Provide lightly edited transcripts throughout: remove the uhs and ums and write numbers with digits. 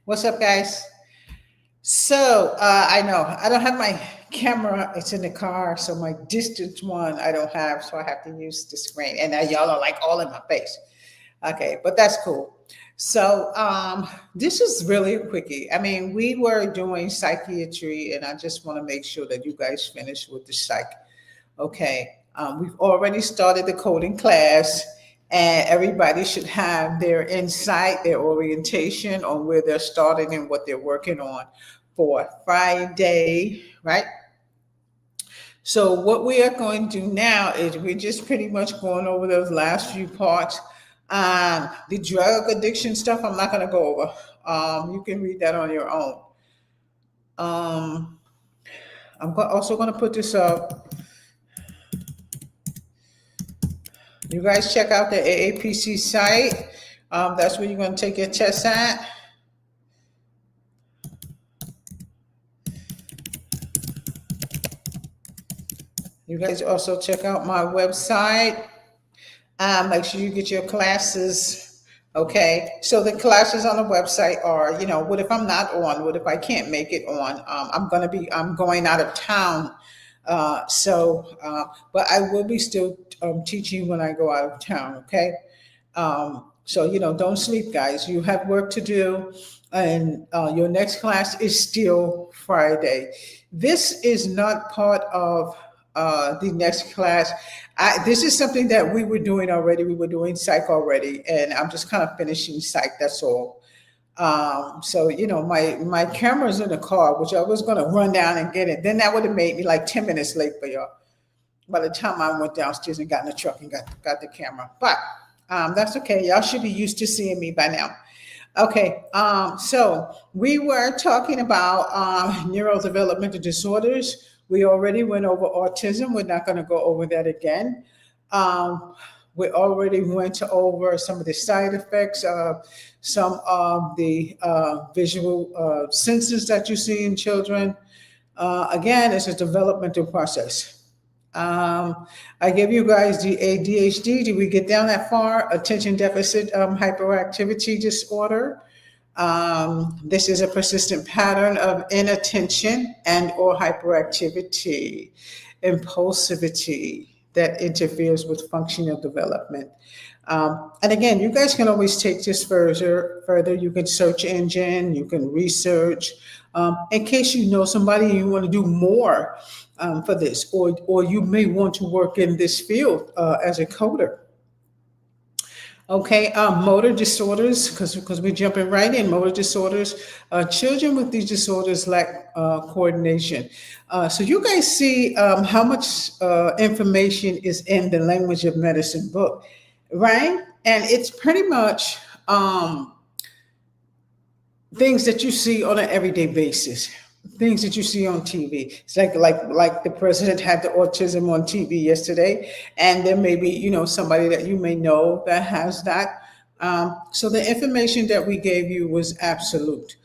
What's up, guys? I know I don't have my camera. It's in the car, so my distance one I don't have, so I have to use the screen. And now y'all are like all in my face. Okay, but that's cool. This is really a quickie. I mean, we were doing psychiatry, and I just want to make sure that you guys finish with the psych. Okay, we've already started the coding class, and everybody should have their insight, their orientation on where they're starting and what they're working on for Friday, right? So, what we are going to do now is we're just pretty much going over those last few parts. The drug addiction stuff, I'm not going to go over. You can read that on your own. Um, also going to put this up. You guys check out the AAPC site. That's where you're going to take your test at. You guys also check out my website. Make sure you get your classes. Okay, so the classes on the website are, what if I'm not on? What if I can't make it on? I'm going out of town. But I will be still teaching when I go out of town. Okay. Don't sleep, guys. You have work to do, and your next class is still Friday. This is not part of the next class. This is something that we were doing already. We were doing psych already, and I'm just kind of finishing psych. That's all. My camera's in the car, which I was going to run down and get it. Then that would have made me like 10 minutes late for y'all. By the time I went downstairs and got in the truck and got the camera, but that's okay. Y'all should be used to seeing me by now. Okay, so we were talking about neurodevelopmental disorders. We already went over autism. We're not going to go over that again. We already went over some of the side effects of some of the visual senses that you see in children. Again, it's a developmental process. I gave you guys the ADHD. Did we get down that far? Attention deficit hyperactivity disorder. This is a persistent pattern of inattention and or hyperactivity, impulsivity that interferes with functional development. And again, you guys can always take this further. You can search engine, you can research. In case you know somebody you want to do more for this, or you may want to work in this field as a coder. Okay, motor disorders, because we're jumping right in. Motor disorders. Children with these disorders lack coordination. So you guys see how much information is in the Language of Medicine book, right? And it's pretty much things that you see on an everyday basis, things that you see on TV. It's like the president had the autism on TV yesterday, and there may be somebody that you may know that has that. So the information that we gave you was absolute.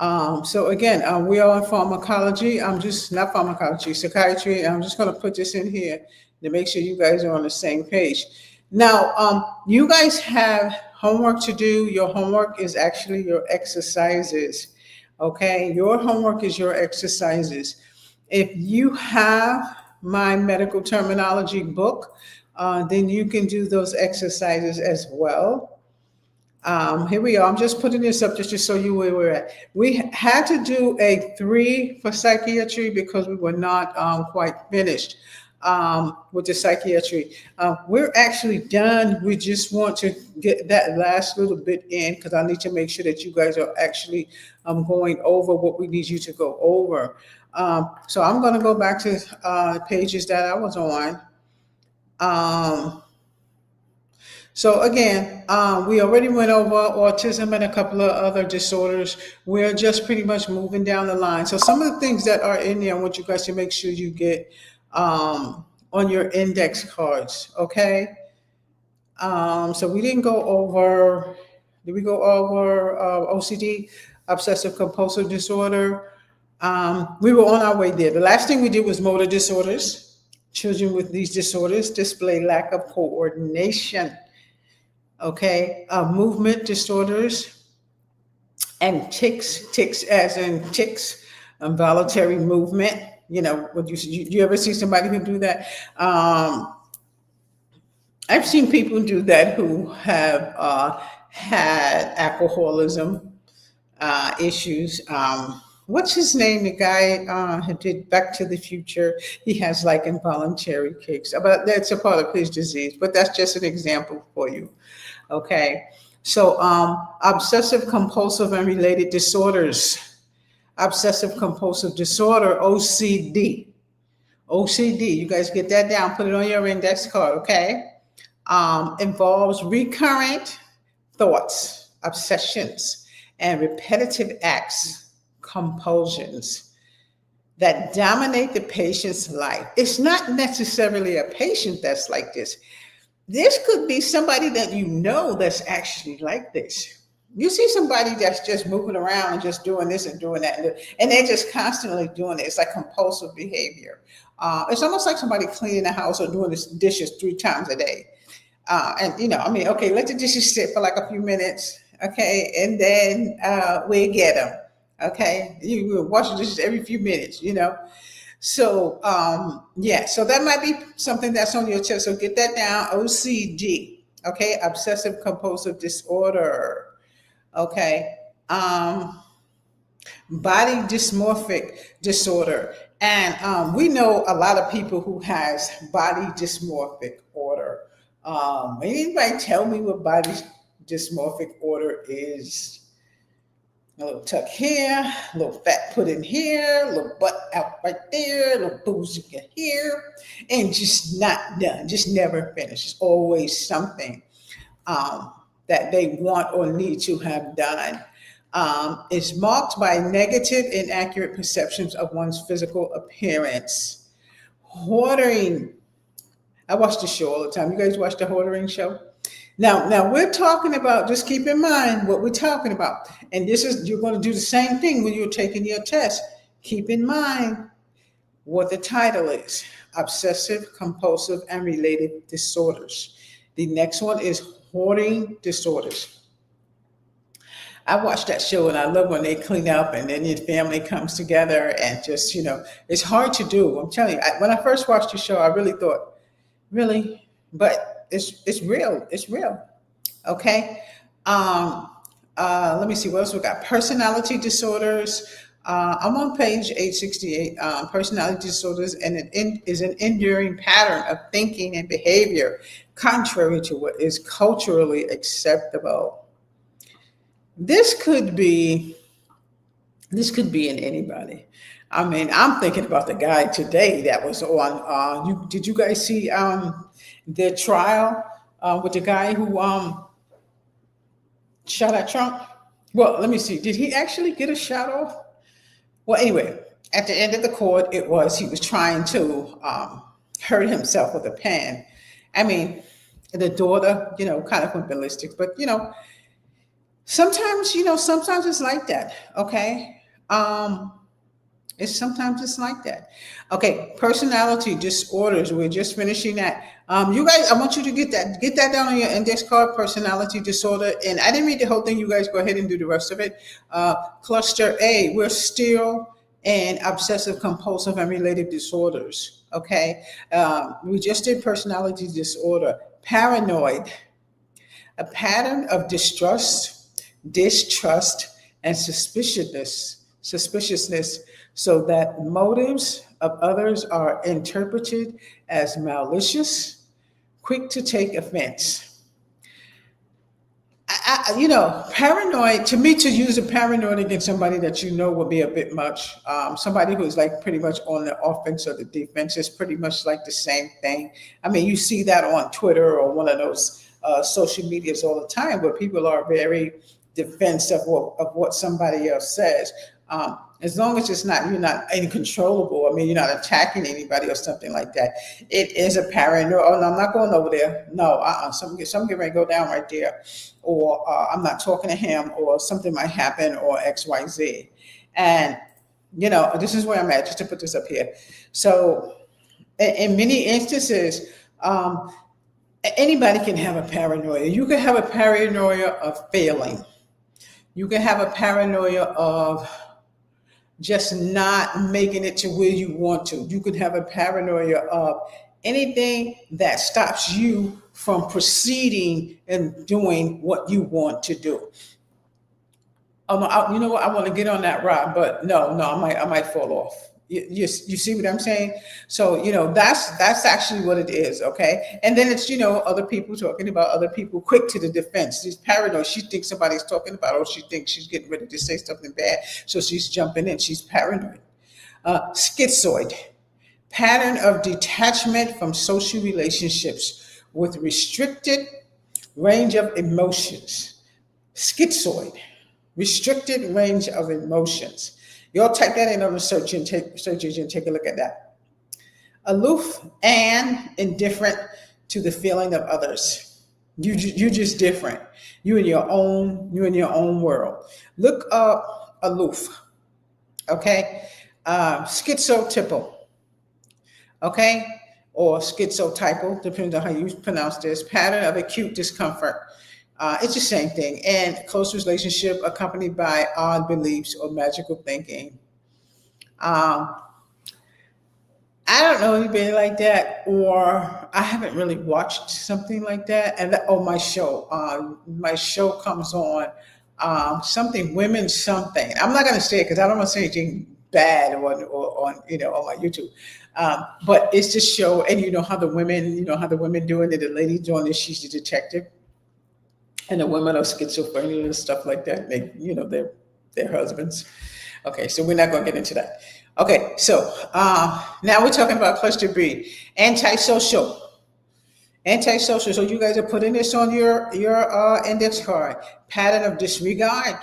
So again, we are in pharmacology. I'm just not pharmacology, psychiatry. I'm just going to put this in here to make sure you guys are on the same page. Now, you guys have homework to do. Your homework is actually your exercises. Okay, your homework is your exercises. If you have my medical terminology book, then you can do those exercises as well. Here we are. I'm just putting this up just to show you where we're at. We had to do a 3 for psychiatry because we were not quite finished with the psychiatry. We're actually done. We just want to get that last little bit in because I need to make sure that you guys are actually going over what we need you to go over. So I'm going to go back to pages that I was on. So again, we already went over autism and a couple of other disorders. We're just pretty much moving down the line. So some of the things that are in there, I want you guys to make sure you get on your index cards, okay? So we didn't go over, did we go over OCD, obsessive compulsive disorder? We were on our way there. The last thing we did was motor disorders. Children with these disorders display lack of coordination, okay? Movement disorders and tics as in tics, involuntary movement. Would you ever see somebody who do that? I've seen people do that who have had alcoholism issues. What's his name? The guy who did Back to the Future. He has like involuntary kicks, but that's a part of his disease. But that's just an example for you. Okay. So obsessive compulsive and related disorders. Obsessive compulsive disorder, OCD. OCD, you guys get that down, put it on your index card, okay? Involves recurrent thoughts, obsessions, and repetitive acts, compulsions that dominate the patient's life. It's not necessarily a patient that's like this. This could be somebody that that's actually like this. You see somebody that's just moving around and just doing this and doing that, and they're just constantly doing it. It's like compulsive behavior. It's almost like somebody cleaning the house or doing the dishes 3 times a day. Okay, let the dishes sit for like a few minutes, okay, and then we get them, okay. You wash the dishes every few minutes, So, so that might be something that's on your chest. So get that down, OCD, okay, obsessive compulsive disorder. Okay. Body dysmorphic disorder. And we know a lot of people who has body dysmorphic order. Anybody tell me what body dysmorphic order is? A little tuck here, a little fat put in here, a little butt out right there, a little boozy here, and just not done, just never finished. It's always something that they want or need to have done. Is marked by negative, inaccurate perceptions of one's physical appearance. Hoarding. I watch the show all the time. You guys watch the Hoarding show? Now we're talking about, just keep in mind what we're talking about. And you're going to do the same thing when you're taking your test. Keep in mind what the title is: obsessive, compulsive, and related disorders. The next one is hoarding disorders. I watch that show and I love when they clean up and then your family comes together and just, it's hard to do. I'm telling you, when I first watched the show, I really thought, really? But it's real. It's real. Okay. Let me see what else we got. Personality disorders. I'm on page 868. Personality disorders, and it is an enduring pattern of thinking and behavior contrary to what is culturally acceptable. This could be in anybody. I mean, I'm thinking about the guy today that was on. Did you guys see the trial with the guy who shot at Trump? Well, let me see. Did he actually get a shot off? Well, anyway, at the end of the court, he was trying to hurt himself with a pen. I mean, the daughter, kind of went ballistic, but sometimes it's like that. Okay. Sometimes it's like that. Okay. Personality disorders. We're just finishing that. You guys, I want you to get that down on your index card, personality disorder. And I didn't read the whole thing. You guys go ahead and do the rest of it. Cluster A, we're still in obsessive compulsive and related disorders. Okay. We just did personality disorder. Paranoid, a pattern of distrust, and suspiciousness, so that motives of others are interpreted as malicious, quick to take offense. Paranoid, to me, to use a paranoid against somebody that would be a bit much. Somebody who's like pretty much on the offense or the defense is pretty much like the same thing. I mean, you see that on Twitter or one of those social medias all the time where people are very defensive of what somebody else says. As long as you're not uncontrollable. I mean, you're not attacking anybody or something like that. It is a paranoid. Oh no, I'm not going over there. No, something getting ready to go down right there, or I'm not talking to him, or something might happen, or X, Y, Z. And this is where I'm at. Just to put this up here. So, in many instances, anybody can have a paranoia. You can have a paranoia of failing. You can have a paranoia of just not making it to where you want to. You can have a paranoia of anything that stops you from proceeding and doing what you want to do. You know what? I want to get on that ride, but no, I might fall off. You see what I'm saying? So that's actually what it is, okay? And then it's other people talking about other people, quick to the defense. She's paranoid. She thinks somebody's talking about her, or she thinks she's getting ready to say something bad, so she's jumping in. She's paranoid. Schizoid, pattern of detachment from social relationships with restricted range of emotions. Schizoid, restricted range of emotions. You'll type that in on the search engine and take a look at that. Aloof and indifferent to the feeling of others. You're just different. You're in your own world. Look up aloof. Okay, schizotypal. Okay, or schizotypal, depends on how you pronounce this. Pattern of acute discomfort. It's the same thing. And close relationship accompanied by odd beliefs or magical thinking. I don't know anybody like that, or I haven't really watched something like that. And my show comes on something women something. I'm not going to say it because I don't want to say anything bad on my YouTube. But it's this show, and how the women doing it. The lady doing it, she's the detective. And the women are schizophrenia and stuff like that. They, their husbands. Okay, so we're not going to get into that. Okay, so now we're talking about cluster B, antisocial. Antisocial. So you guys are putting this on your index card. Pattern of disregard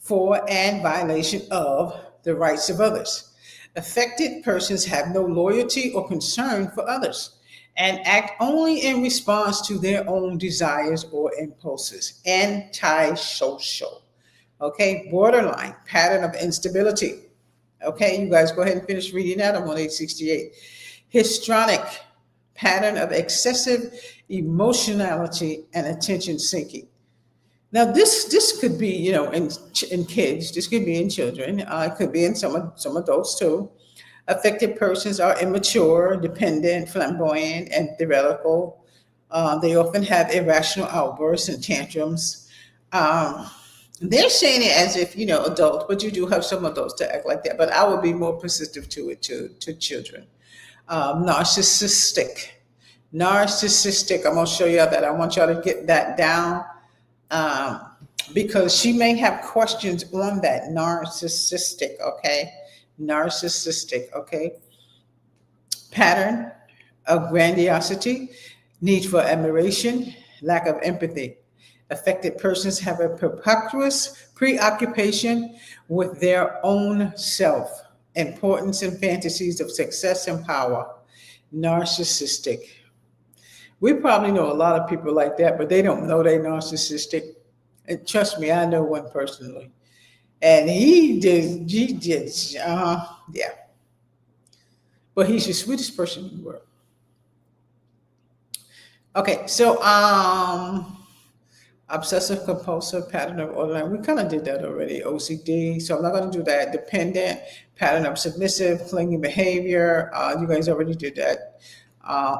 for and violation of the rights of others. Affected persons have no loyalty or concern for others and act only in response to their own desires or impulses. Antisocial. Okay, borderline, pattern of instability. Okay, you guys go ahead and finish reading that. I'm on 868. Histrionic, pattern of excessive emotionality and attention seeking. Now, this could be, in kids. This could be in children. It could be in some adults too. Affected persons are immature, dependent, flamboyant, and theoretical. They often have irrational outbursts and tantrums. They're saying it as if, adults, but you do have some adults that act like that. But I would be more persistent to it to children. Narcissistic. I'm going to show y'all that. I want y'all to get that down because she may have questions on that. Narcissistic, okay? Narcissistic, okay? Pattern of grandiosity, need for admiration, lack of empathy. Affected persons have a perpetuous preoccupation with their own self, importance and fantasies of success and power. Narcissistic. We probably know a lot of people like that, but they don't know they're narcissistic. And trust me, I know one personally. And he did, yeah. But he's the sweetest person in the world. Okay, so obsessive compulsive pattern of order. We kind of did that already. OCD. So I'm not going to do that. Dependent, pattern of submissive, clinging behavior. You guys already did that.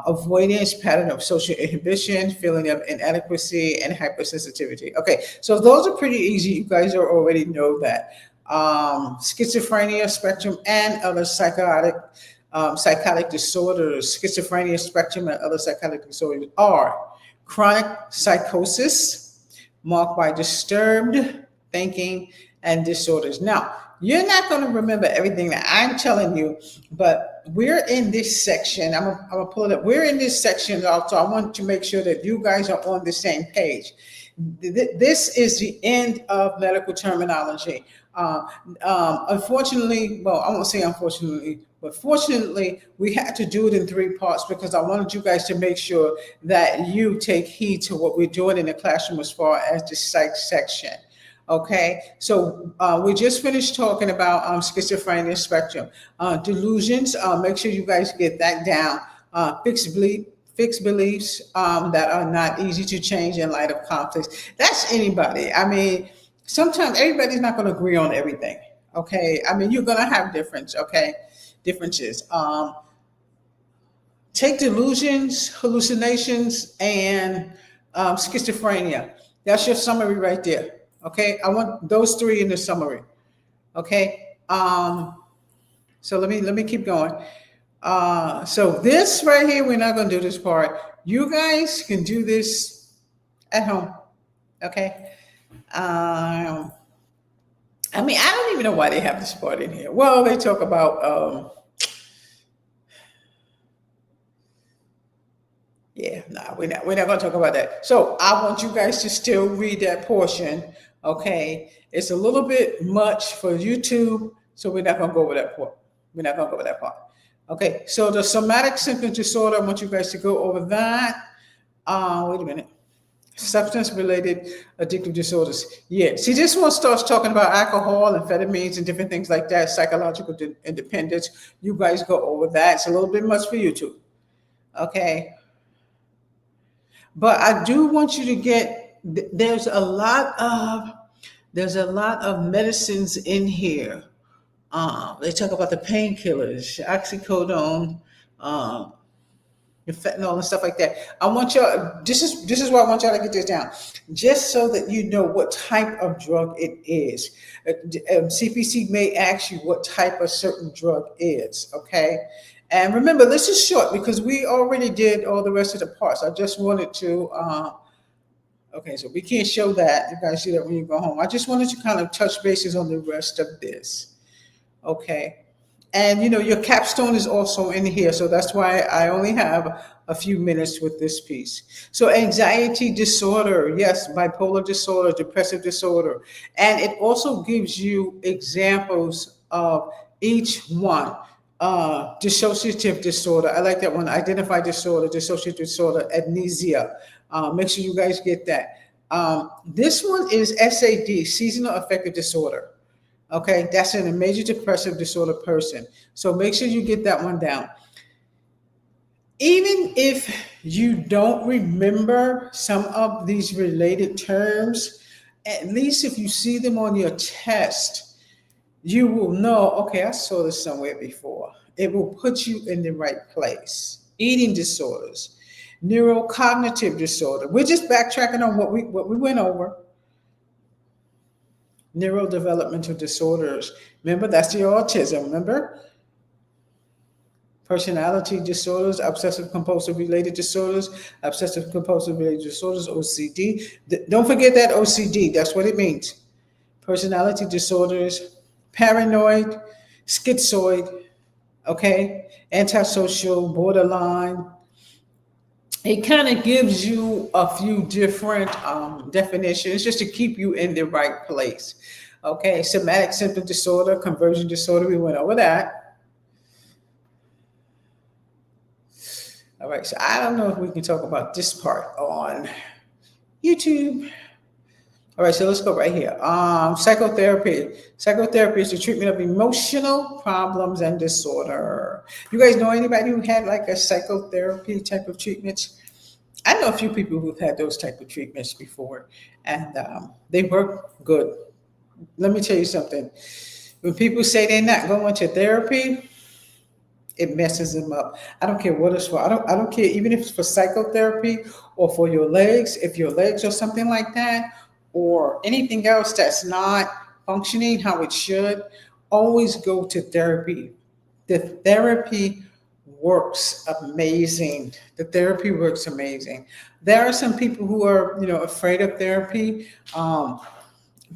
Avoidance, pattern of social inhibition, feeling of inadequacy, and hypersensitivity. Okay, so those are pretty easy. You guys already know that. Schizophrenia spectrum and other psychotic disorders, schizophrenia spectrum and other psychotic disorders are chronic psychosis marked by disturbed thinking and disorders. Now, you're not going to remember everything that I'm telling you, but we're in this section. I'm gonna pull it up. We're in this section also. I want to make sure that you guys are on the same page. This is the end of medical terminology. Unfortunately, well, I won't say unfortunately, but fortunately, we had to do it in 3 parts because I wanted you guys to make sure that you take heed to what we're doing in the classroom as far as the psych section. Okay, so we just finished talking about schizophrenia spectrum. Delusions, make sure you guys get that down. Fixed beliefs that are not easy to change in light of conflicts. That's anybody. I mean, sometimes everybody's not going to agree on everything. Okay, I mean, you're going to have differences. Take delusions, hallucinations, and schizophrenia. That's your summary right there. Okay, I want those three in the summary. Okay, so let me keep going. So this right here, we're not going to do this part. You guys can do this at home. Okay. I mean, I don't even know why they have this part in here. Well, they talk about yeah, nah, we're not gonna talk about that. So I want you guys to still read that portion. Okay. It's a little bit much for YouTube, so we're not gonna go over that part. We're not gonna go over that part. Okay, so the somatic symptom disorder, I want you guys to go over that. Wait a minute. Substance-related addictive disorders. Yeah, see, this one starts talking about alcohol, amphetamines, and different things like that, psychological independence. You guys go over that. It's a little bit much for you too. Okay. But I do want you to get, there's a lot of medicines in here. They talk about the painkillers, oxycodone, fentanyl and stuff like that. I want y'all, this is why I want y'all to get this down, just so that you know what type of drug it is. CPC may ask you what type of certain drug is, okay? And remember, this is short because we already did all the rest of the parts. I just wanted to, okay, so we can't show that. You guys see that when you go home. I just wanted to kind of touch bases on the rest of this, okay? And your capstone is also in here, so that's why I only have a few minutes with this piece. So anxiety disorder, yes, bipolar disorder, depressive disorder, and it also gives you examples of each one. Dissociative disorder, I like that one. Identified disorder, dissociative disorder, amnesia. Make sure you guys get that. This one is SAD, seasonal affective disorder. Okay, that's in a major depressive disorder person. So make sure you get that one down. Even if you don't remember some of these related terms, at least if you see them on your test, you will know, okay, I saw this somewhere before. It will put you in the right place. Eating disorders, neurocognitive disorder. We're just backtracking on what we went over. Neurodevelopmental disorders. Remember, that's the autism, remember? Personality disorders, obsessive compulsive related disorders, obsessive compulsive related disorders, OCD. Don't forget that OCD, that's what it means. Personality disorders, paranoid, schizoid, okay? Antisocial, borderline. It kind of gives you a few different definitions just to keep you in the right place. Okay, somatic symptom disorder, conversion disorder, we went over that. All right, so I don't know if we can talk about this part on YouTube. All right, so let's go right here. Psychotherapy. Psychotherapy is the treatment of emotional problems and disorder. You guys know anybody who had like a psychotherapy type of treatments? I know a few people who've had those type of treatments before, and they work good. Let me tell you something. When people say they're not going to therapy, it messes them up. I don't care what it's for. I don't care even if it's for psychotherapy or for your legs, if your legs or something like that, or anything else that's not functioning how it should, always go to therapy. The therapy works amazing. The therapy works amazing. There are some people who are, afraid of therapy.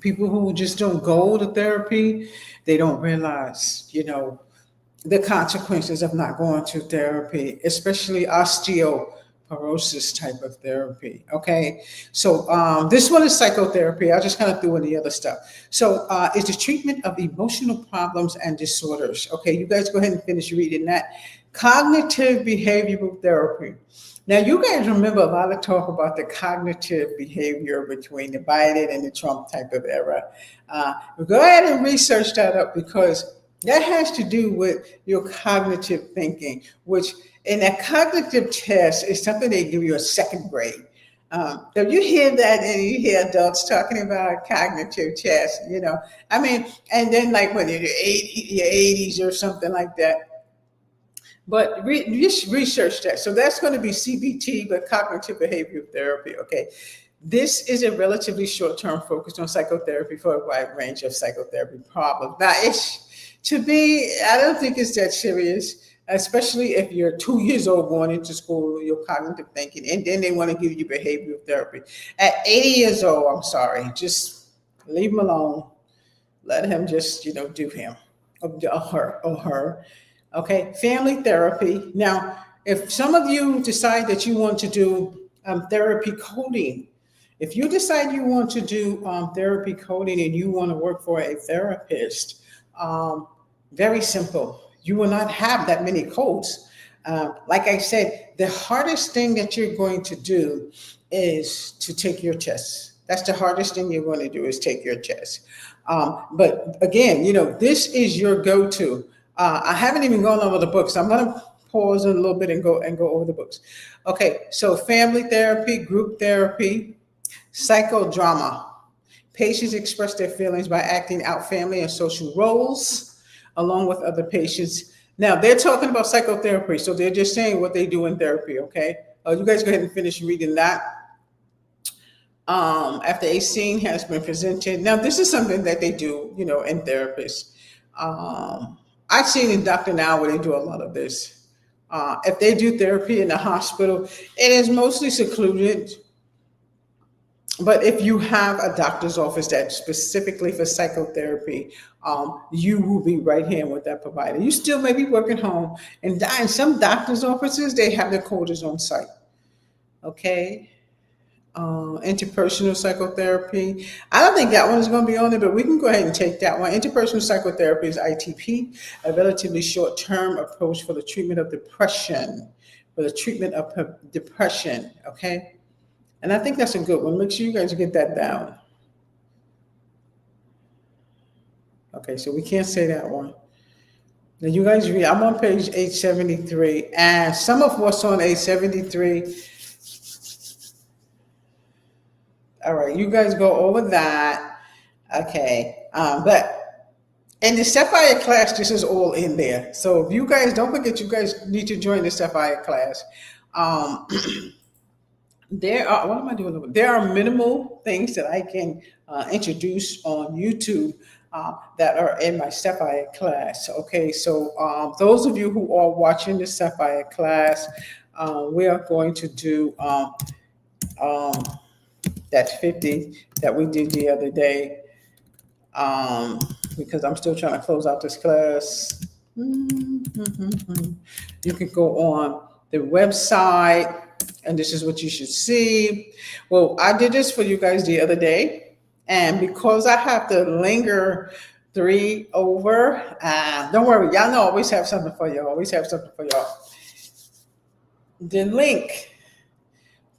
People who just don't go to therapy, they don't realize, the consequences of not going to therapy, especially osteoporosis type of therapy. Okay, so this one is psychotherapy. I just kind of threw in the other stuff. So it's the treatment of emotional problems and disorders. Okay, you guys go ahead and finish reading that. Cognitive behavioral therapy. Now, you guys remember a lot of talk about the cognitive behavior between the Biden and the Trump type of era. Go ahead and research that up because that has to do with your cognitive thinking, which in a cognitive test is something they give you a second grade. If you hear that and you hear adults talking about cognitive test, I mean, and then like when you're your 80s or something like that. But just research that. So that's going to be CBT, but cognitive behavioral therapy. Okay. This is a relatively short-term focus on psychotherapy for a wide range of psychotherapy problems. Now, I don't think it's that serious, especially if you're 2 years old going into school, your cognitive thinking, and then they want to give you behavioral therapy. At 80 years old, I'm sorry, just leave him alone. Let him just, do him or her. Okay, family therapy. Now, if some of you decide that you want to do therapy coding, if you decide you want to do therapy coding and you want to work for a therapist, very simple. You will not have that many codes. Like I said, the hardest thing that you're going to do is to take your test. That's the hardest thing you're going to do is take your test. But again, this is your go-to. I haven't even gone over the books. I'm going to pause a little bit and go over the books. Okay, so family therapy, group therapy, psychodrama. Patients express their feelings by acting out family and social roles along with other patients. Now, they're talking about psychotherapy, so they're just saying what they do in therapy, okay? You guys go ahead and finish reading that. After a scene has been presented. Now, this is something that they do, in therapists. I've seen in Dr. Now where they do a lot of this. If they do therapy in the hospital, it is mostly secluded. But if you have a doctor's office that's specifically for psychotherapy, you will be right hand with that provider. You still may be working home, and in some doctor's offices, they have their coders on site. Okay. Interpersonal psychotherapy. I don't think that one is going to be on there, but we can go ahead and take that one. Interpersonal psychotherapy is ITP, a relatively short-term approach for the treatment of depression. Okay? And I think that's a good one. Make sure you guys get that down. Okay, so we can't say that one. Now you guys read, I'm on page 873, and some of what's on 873, all right, you guys go over that. Okay, but in the Sapphire class, this is all in there. So if you guys, don't forget, you guys need to join the Sapphire class. There are minimal things that I can introduce on YouTube that are in my Sapphire class. Okay, so those of you who are watching the Sapphire class, we are going to do that 50 that we did the other day, because I'm still trying to close out this class. You can go on the website, and this is what you should see. Well, I did this for you guys the other day, and because I have to linger 3 over, don't worry, y'all know I always have something for y'all. The link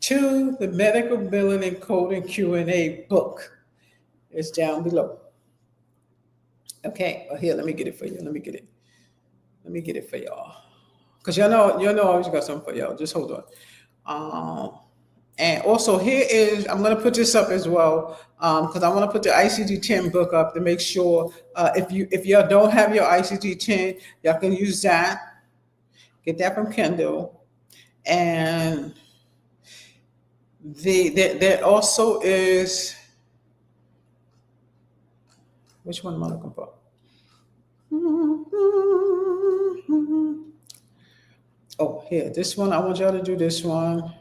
to the medical billing and coding Q&A book is down below. Okay, well, here, let me get it for you. Let me get it for y'all. Because y'all know I always got something for y'all. Just hold on. And also here is, I'm going to put this up as well, because I want to put the ICD-10 book up to make sure if y'all don't have your ICD-10, y'all can use that. Get that from Kendall. And there also is, which one am I looking for? Oh, here, this one, I want y'all to do this one,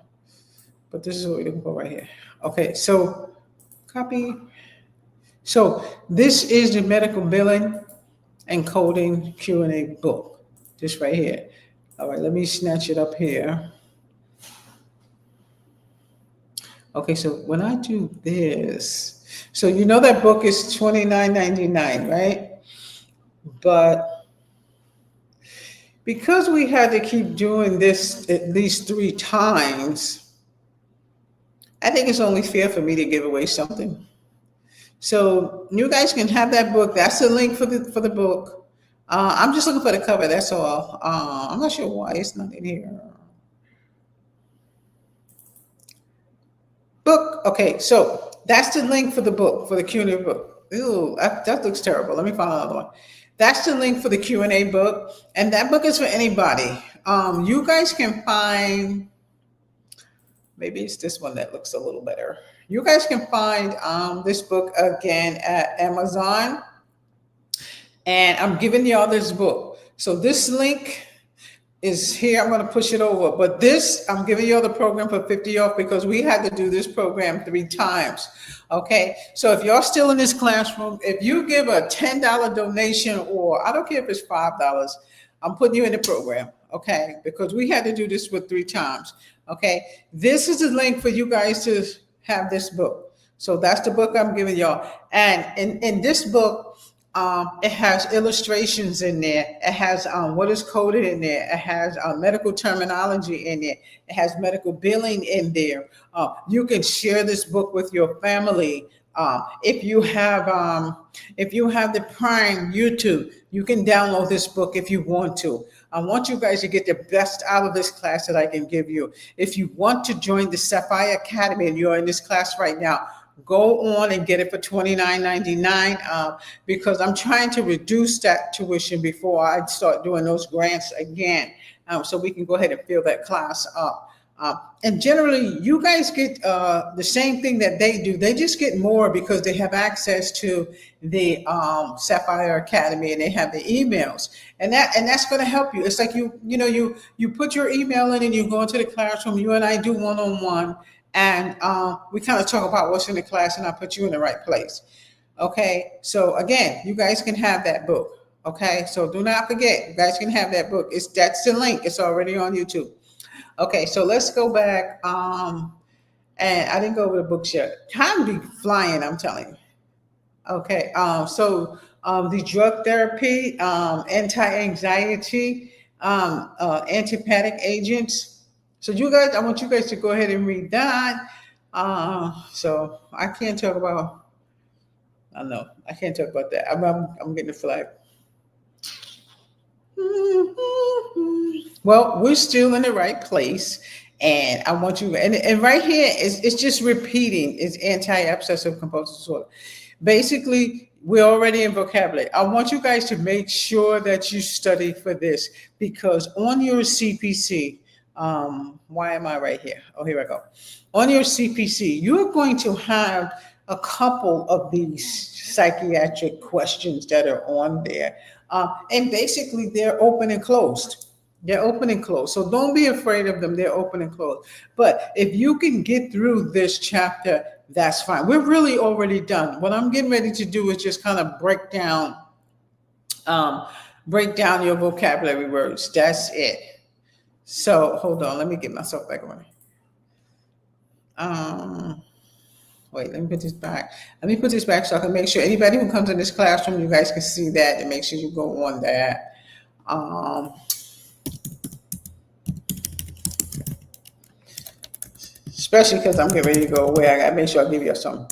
but this is what we're looking for right here. Okay, so copy. So this is the medical billing and coding Q&A book, this right here. All right, let me snatch it up here. Okay, so when I do this, so that book is $29.99, right? But because we had to keep doing this at least 3 times, I think it's only fair for me to give away something. So you guys can have that book. That's the link for the book. I'm just looking for the cover, that's all. I'm not sure why it's not in here. okay, so that's the link for the book, for the Q&A book. Ooh, that looks terrible. Let me find another one. That's the link for the Q&A book, and that book is for anybody. You guys can find, maybe it's this one that looks a little better. You guys can find this book again at Amazon, and I'm giving y'all this book. So this link is here. I'm going to push it over, but this, I'm giving you the program for 50 off because we had to do this program 3 times. Okay. So if you're still in this classroom, if you give a $10 donation, or I don't care if it's $5, I'm putting you in the program. Okay. Because we had to do this with 3 times. Okay. This is the link for you guys to have this book. So that's the book I'm giving y'all. And in this book, it has illustrations in there. It has what is coded in there. It has medical terminology in there. It has medical billing in there. You can share this book with your family. If you have the Prime YouTube, you can download this book if you want to. I want you guys to get the best out of this class that I can give you. If you want to join the Sapphire Academy and you're in this class right now, go on and get it for $29.99 because I'm trying to reduce that tuition before I start doing those grants again, so we can go ahead and fill that class up. And generally, you guys get the same thing that they do. They just get more because they have access to the Sapphire Academy and they have the emails, and that's going to help you. It's like you put your email in and you go into the classroom. You and I do one-on-one. And we kind of talk about what's in the class, and I put you in the right place. Okay, so again, you guys can have that book. Okay, so do not forget, you guys can have that book. That's the link. It's already on YouTube. Okay, so let's go back. And I didn't go over the books yet. Time be flying, I'm telling you. Okay, so the drug therapy, anti-anxiety, antipathic agents. So you guys, I want you guys to go ahead and read that. So I can't talk about, I know, I can't talk about that. I'm getting a flag. Well, we're still in the right place. And I want you, and right here, it's just repeating, it's anti-obsessive compulsive disorder. Basically, we're already in vocabulary. I want you guys to make sure that you study for this, because on your CPC, why am I right here? Oh, here I go. On your CPC, you're going to have a couple of these psychiatric questions that are on there. And basically, they're open and closed. They're open and closed. So don't be afraid of them. They're open and closed. But if you can get through this chapter, that's fine. We're really already done. What I'm getting ready to do is just kind of break down your vocabulary words. That's it. So hold on, let me get myself back on. Wait, let me put this back. Let me put this back so I can make sure anybody who comes in this classroom, you guys can see that, and make sure you go on that. Especially because I'm getting ready to go away. I gotta make sure I give you some.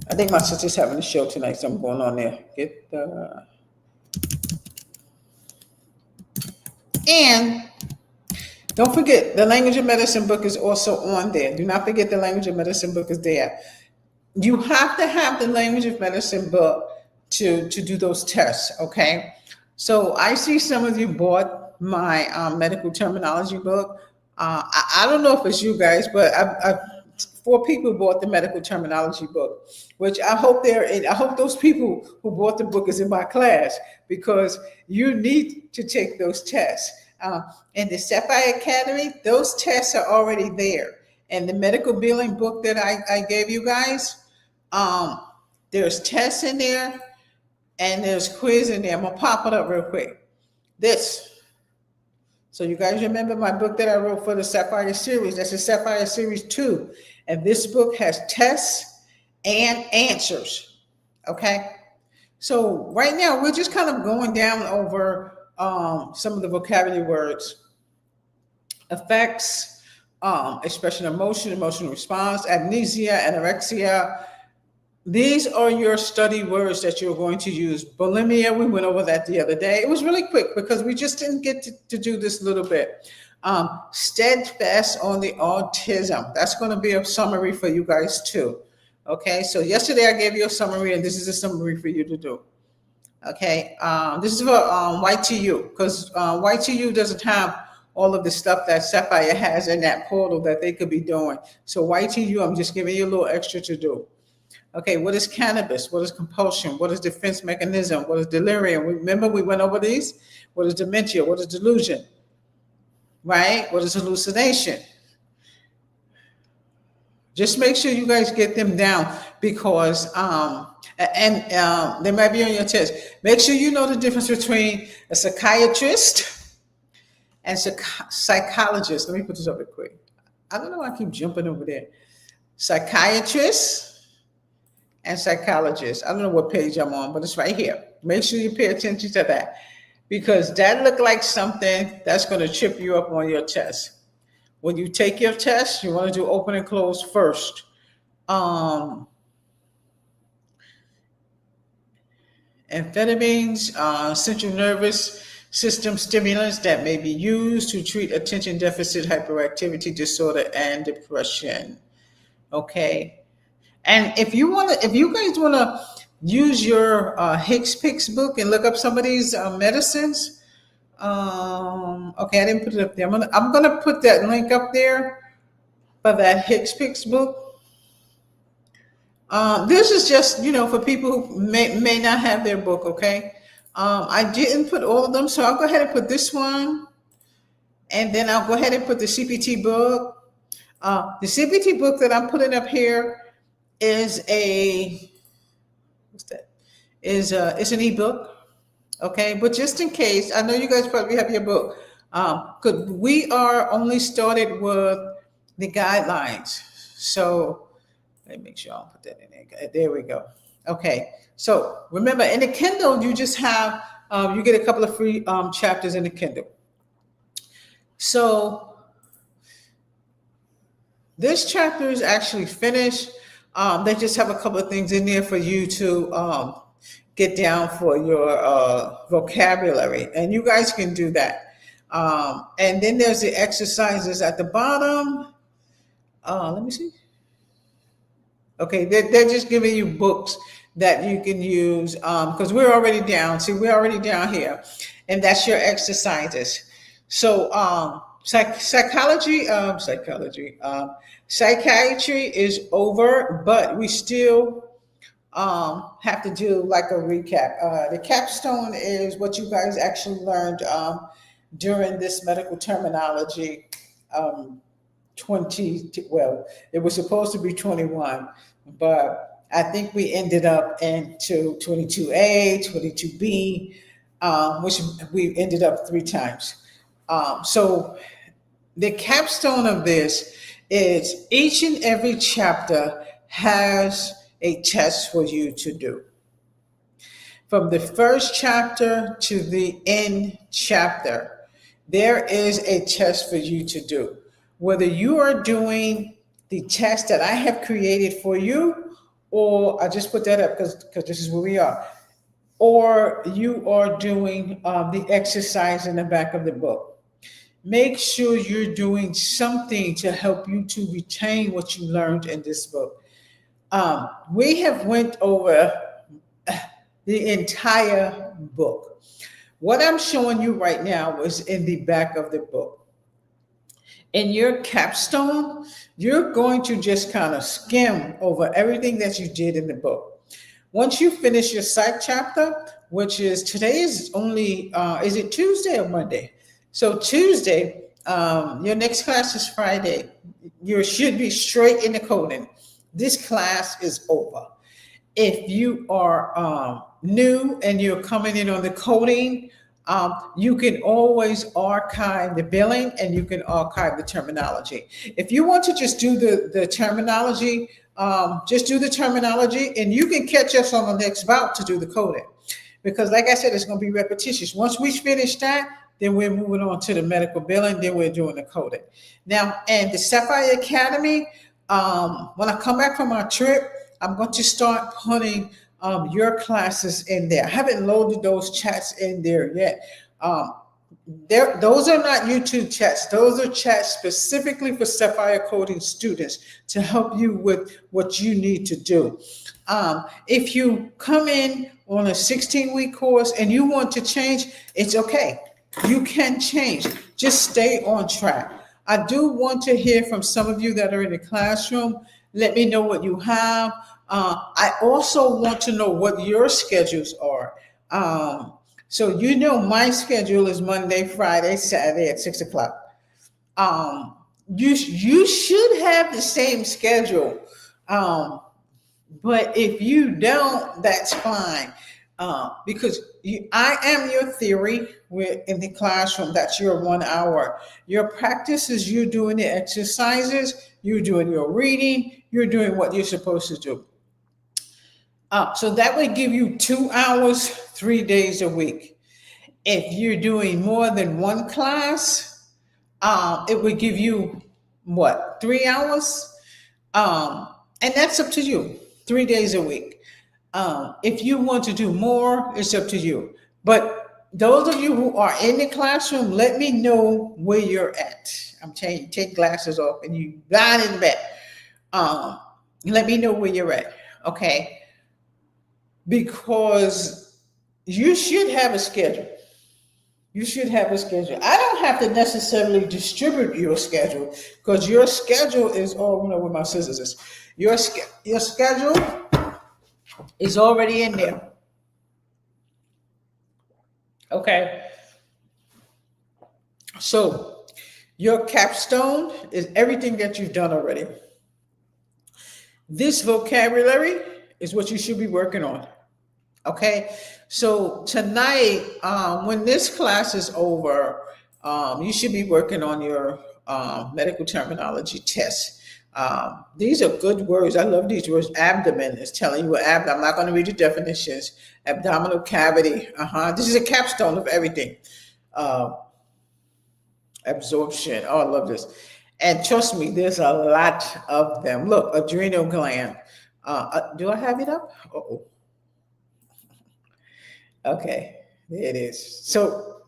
I think my sister's having a show tonight, so I'm going on there. And don't forget, the Language of Medicine book is also on there. Do not forget the Language of Medicine book is there. You have to have the Language of Medicine book to do those tests, okay? So I see some of you bought my medical terminology book. I don't know if it's you guys, but I've 4 people bought the medical terminology book, which I hope I hope those people who bought the book is in my class, because you need to take those tests. In the Sapphire Academy, those tests are already there. And the medical billing book that I gave you guys, there's tests in there and there's quiz in there. I'm gonna pop it up real quick. So you guys remember my book that I wrote for the Sapphire series? That's the Sapphire series 2. And this book has tests and answers, okay? So right now, we're just kind of going down over some of the vocabulary words. Effects, expression of emotion, emotional response, amnesia, anorexia, these are your study words that you're going to use. Bulimia, we went over that the other day. It was really quick because we just didn't get to do this little bit. Steadfast on the autism. That's going to be a summary for you guys too. Okay, so yesterday I gave you a summary, and this is a summary for you to do. Okay, this is for YTU, because YTU doesn't have all of the stuff that Sapphire has in that portal that they could be doing. So YTU, I'm just giving you a little extra to do. Okay, what is cannabis? What is compulsion? What is defense mechanism? What is delirium? Remember we went over these? What is dementia? What is delusion? Right? What is hallucination? Just make sure you guys get them down because, they might be on your test. Make sure you know the difference between a psychiatrist and psychologist. Let me put this up real quick. I don't know why I keep jumping over there. Psychiatrist and psychologist. I don't know what page I'm on, but it's right here. Make sure you pay attention to that because that looked like something that's going to trip you up on your test. When you take your test, you want to do open and close first. Amphetamines, central nervous system stimulants that may be used to treat attention deficit hyperactivity disorder and depression. Okay. And if you guys want to use your Hicks book and look up some of these medicines, okay, I didn't put it up there. I'm gonna put that link up there for that Hicks book. This is just for people who may not have their book. Okay, I didn't put all of them, so I'll go ahead and put this one, and then I'll go ahead and put the CPT book. The CPT book that I'm putting up here is it's an ebook. Okay, but just in case, I know you guys probably have your book. Because we are only started with the guidelines. So let me make sure I'll put that in there. There we go. Okay, so remember in the Kindle, you just have you get a couple of free chapters in the Kindle. So this chapter is actually finished. They just have a couple of things in there for you to get down for your vocabulary, and you guys can do that. And then there's the exercises at the bottom. Let me see. Okay, they're just giving you books that you can use because we're already down. See, we're already down here, and that's your exercises. So psychiatry is over, but we still have to do like a recap. The capstone is what you guys actually learned during this medical terminology well, it was supposed to be 21, but I think we ended up into 22A, 22B, which we ended up 3 times. So the capstone of this is each and every chapter has a test for you to do. From the first chapter to the end chapter, there is a test for you to do. Whether you are doing the test that I have created for you, or I just put that up because this is where we are, or you are doing the exercise in the back of the book. Make sure you're doing something to help you to retain what you learned in this book. We have went over the entire book. What I'm showing you right now is in the back of the book. In your capstone, you're going to just kind of skim over everything that you did in the book. Once you finish your psych chapter, which is today is only, is it Tuesday or Monday? So Tuesday, your next class is Friday. You should be straight in the coding. This class is over. If you are new and you're coming in on the coding, you can always archive the billing and you can archive the terminology. If you want to just do the terminology, just do the terminology and you can catch us on the next bout to do the coding. Because like I said, it's going to be repetitious. Once we finish that, then we're moving on to the medical billing, then we're doing the coding. Now, and the Sapphire Academy, when I come back from our trip, I'm going to start putting your classes in there. I haven't loaded those chats in there yet. Those are not YouTube chats. Those are chats specifically for Sapphire Coding students to help you with what you need to do. If you come in on a 16-week course and you want to change, it's okay. You can change. Just stay on track. I do want to hear from some of you that are in the classroom. Let me know what you have. I also want to know what your schedules are. So you know my schedule is Monday, Friday, Saturday at 6 o'clock. You should have the same schedule. But if you don't, that's fine. Because I am your theory. We're in the classroom. That's your 1 hour. Your practice is you doing the exercises, you're doing your reading, you're doing what you're supposed to do. So that would give you 2 hours, 3 days a week. If you're doing more than one class, it would give you what, 3 hours? And that's up to you, 3 days a week. If you want to do more, it's up to you. But those of you who are in the classroom, let me know where you're at. I'm telling you, take glasses off and you lie in bed. Let me know where you're at, okay? Because you should have a schedule. You should have a schedule. I don't have to necessarily distribute your schedule because your schedule is all, you know, where my scissors is. Your schedule is already in there. Okay. So your capstone is everything that you've done already. This vocabulary is what you should be working on. Okay, so tonight, when this class is over, you should be working on your medical terminology test. These are good words. I love these words. Abdomen is telling you what abdomen. I'm not going to read the definitions. Abdominal cavity. This is a capstone of everything. Absorption. Oh, I love this. And trust me, there's a lot of them. Look, adrenal gland. Do I have it up? Uh-oh. Okay, there it is. So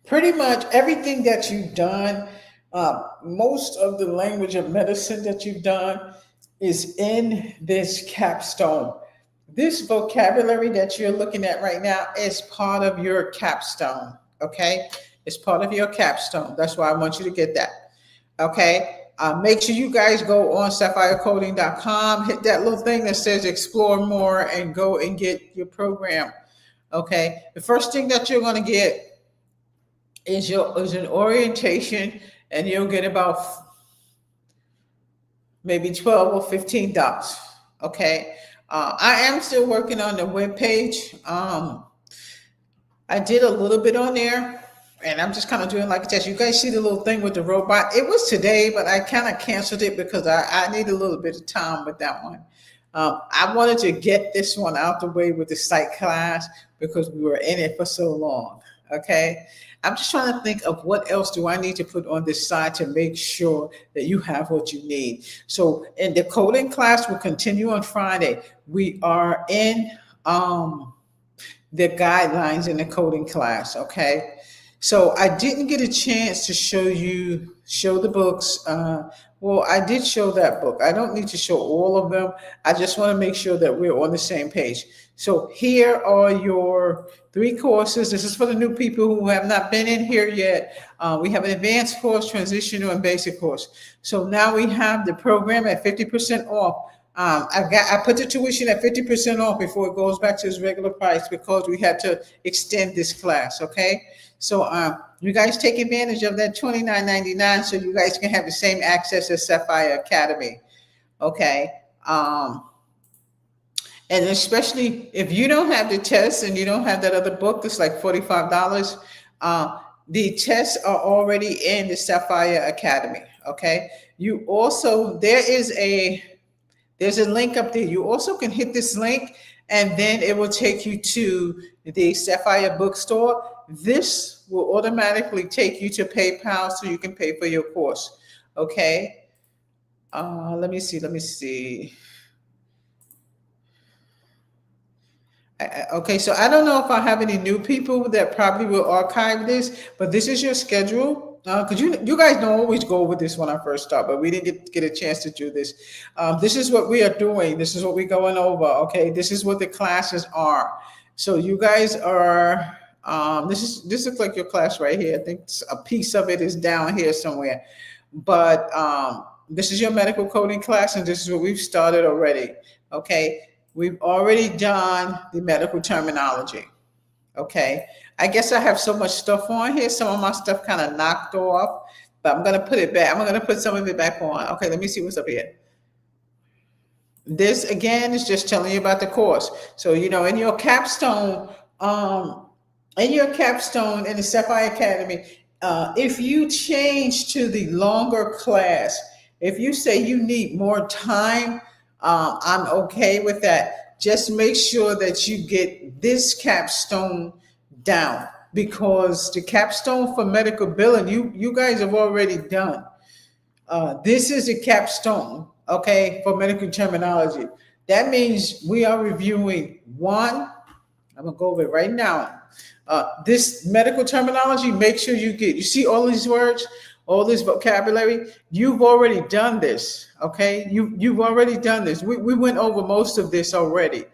pretty much everything that you've done, most of the language of medicine that you've done is in this capstone. This vocabulary that you're looking at right now is part of your capstone, okay? It's part of your capstone. That's why I want you to get that, okay? Make sure you guys go on sapphirecoding.com, hit that little thing that says explore more and go and get your program. Okay, the first thing that you're going to get is an orientation, and you'll get about maybe 12 or 15 docs. Okay, I am still working on the webpage. I did a little bit on there, and I'm just kind of doing like a test. You guys see the little thing with the robot? It was today, but I kind of canceled it because I need a little bit of time with that one. I wanted to get this one out the way with the psych class because we were in it for so long, okay? I'm just trying to think of what else do I need to put on this side to make sure that you have what you need. So in the coding class will continue on Friday. We are in the guidelines in the coding class, okay? So I didn't get a chance to show the books. Well, I did show that book. I don't need to show all of them. I just want to make sure that we're on the same page. So here are your 3 courses. This is for the new people who have not been in here yet. We have an advanced course, transitional, and basic course. So now we have the program at 50% off. I put the tuition at 50% off before it goes back to its regular price because we had to extend this class, okay? So you guys take advantage of that $29.99 so you guys can have the same access as Sapphire Academy, okay? And especially if you don't have the test and you don't have that other book that's like $45, the tests are already in the Sapphire Academy, okay? You also, there's a link up there. You also can hit this link and then it will take you to the Sapphire bookstore. This will automatically take you to PayPal so you can pay for your course, okay? Let me see. Okay, so I don't know if I have any new people that probably will archive this, but this is your schedule. Because you guys don't always go over this when I first start, but we didn't get a chance to do this. This is what we are doing. This is what we're going over. Okay, this is what the classes are. So you guys are. This looks like your class right here. I think a piece of it is down here somewhere, but this is your medical coding class, and this is what we've started already. Okay. We've already done the medical terminology. Okay. I guess I have so much stuff on here. Some of my stuff kind of knocked off, but I'm going to put it back. I'm going to put some of it back on. Okay. Let me see what's up here. This again is just telling you about the course. So, in your capstone, in the Sapphire Academy, if you change to the longer class, if you say you need more time, I'm okay with that. Just make sure that you get this capstone down, because the capstone for medical billing, you guys have already done. This is a capstone, okay, for medical terminology. That means we are reviewing one. I'm gonna go over it right now. This medical terminology, make sure you see all these words, all this vocabulary. You've already done this, okay? You've already done this. We went over most of this already.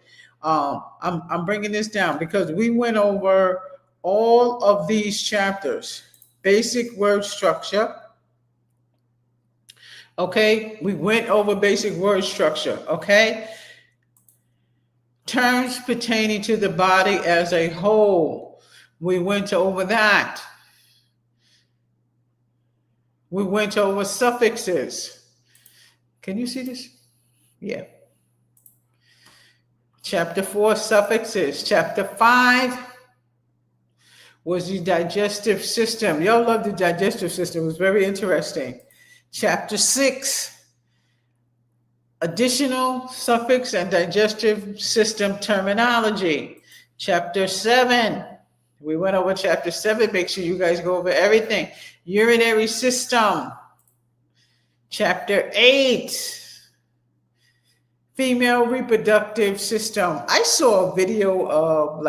I'm bringing this down because we went over all of these chapters. Basic word structure. Okay, we went over basic word structure, okay? Terms pertaining to the body as a whole. We went over that. We went over suffixes. Can you see this? Yeah. Chapter 4, suffixes. Chapter 5 was the digestive system. Y'all love the digestive system. It was very interesting. Chapter 6, additional suffix and digestive system terminology. Chapter 7, we went over chapter 7. Make sure you guys go over everything. Urinary system. Chapter 8, female reproductive system. I saw a video of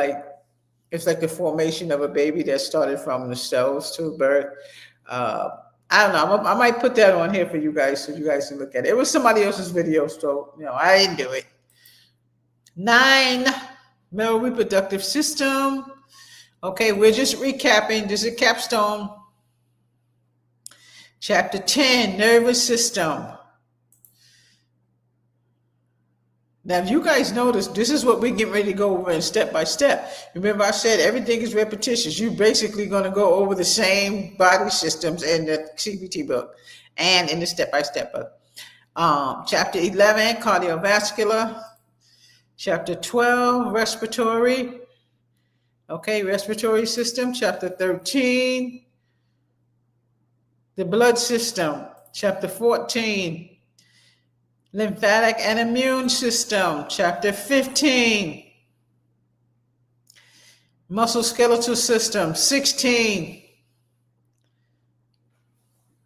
it's like the formation of a baby that started from the cells to birth. I don't know. I might put that on here for you guys so you guys can look at it. It was somebody else's video, so I didn't do it. 9, male reproductive system. Okay, we're just recapping. This is a capstone. Chapter 10, nervous system. Now, if you guys notice, this is what we get ready to go over in step by step. Remember, I said everything is repetitious. You're basically going to go over the same body systems in the CBT book and in the step-by-step book. Chapter 11, cardiovascular. Chapter 12, respiratory. Okay, respiratory system. Chapter 13, the blood system. Chapter 14, lymphatic and immune system. Chapter 15, musculoskeletal system. 16,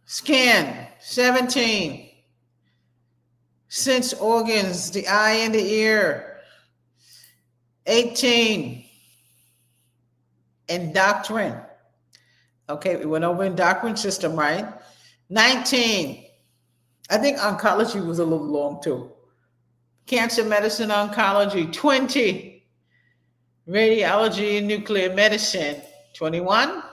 skin. 17, sense organs, the eye and the ear. 18, endocrine. Okay, we went over endocrine system, right? 19, I think oncology was a little long too. Cancer medicine, oncology. 20, radiology and nuclear medicine. 21,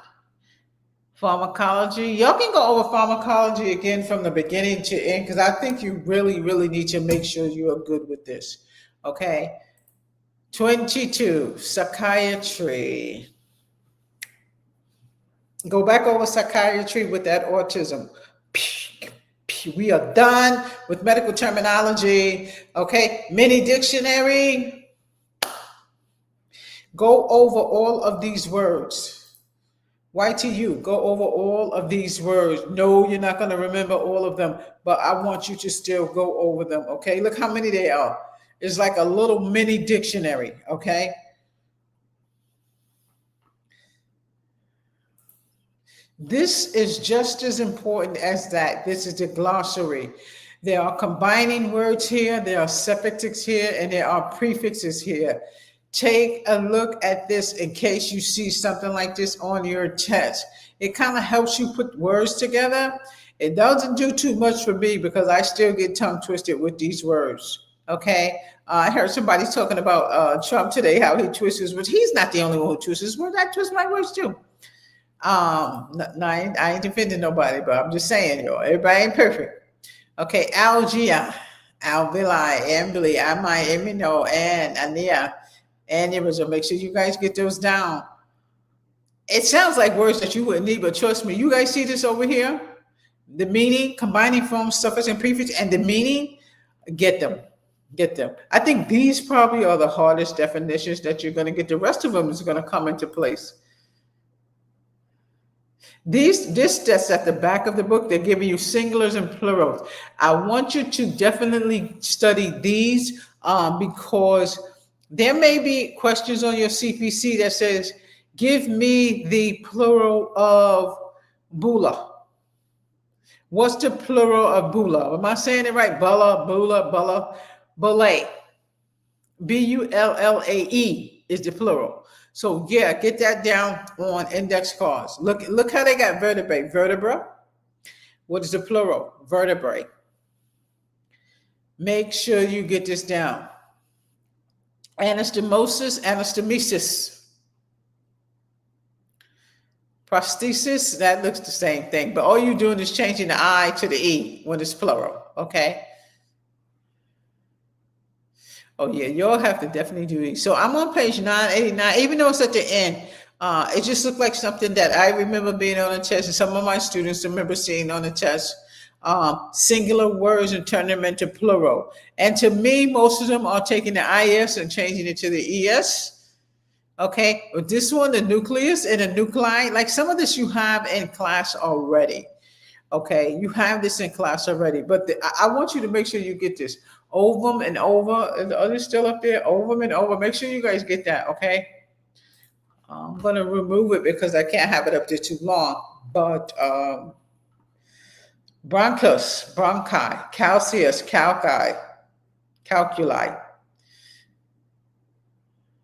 pharmacology. Y'all can go over pharmacology again from the beginning to end, because I think you really, really need to make sure you are good with this. Okay. 22, psychiatry. Go back over psychiatry with that autism. We are done with medical terminology. Okay, mini dictionary. Go over all of these words. YTU, go over all of these words. No, you're not going to remember all of them, but I want you to still go over them. Okay, look how many they are. It's like a little mini dictionary. Okay. This is just as important as that. This is the glossary. There are combining words here, there are suffixes here, and there are prefixes here. Take a look at this in case you see something like this on your test. It kind of helps you put words together. It doesn't do too much for me because I still get tongue twisted with these words. Okay. I heard somebody talking about Trump today, how he twists his words. He's not the only one who twists his words. I twist my words too. I ain't defending nobody, but I'm just saying, everybody ain't perfect. Okay. Algia, alveoli, ambly, ami, amino, and ania. Aneurysm. Make sure you guys get those down. It sounds like words that you wouldn't need, but trust me, you guys see this over here? The meaning, combining forms, suffix, and prefix, and the meaning, get them. Get them. I think these probably are the hardest definitions that you're going to get. The rest of them is going to come into place. This that's at the back of the book, they're giving you singulars and plurals. I want you to definitely study these because there may be questions on your CPC that says, give me the plural of bula. What's the plural of bula? Am I saying it right? Bula, bula, bula, bullae. B-U-L-L-A-E is the plural. So yeah, get that down on index cards. Look how they got vertebrae. Vertebra. What is the plural? Vertebrae. Make sure you get this down. Anastomosis, anastomesis. Prosthesis, that looks the same thing, but all you're doing is changing the I to the E when it's plural, okay? Oh yeah, you'll have to definitely do these. So I'm on page 989, even though it's at the end, it just looked like something that I remember being on a test, and some of my students remember seeing on the test. Singular words and turn them into plural. And to me, most of them are taking the IS and changing it to the ES. Okay, but this one, the nucleus and the nuclei, like some of this you have in class already. Okay, you have this in class already, but I want you to make sure you get this. Ovum and ova, are they still up there? Ovum and ova, make sure you guys get that, okay? I'm gonna remove it because I can't have it up there too long, but bronchus, bronchi, calceus, calci, calculi,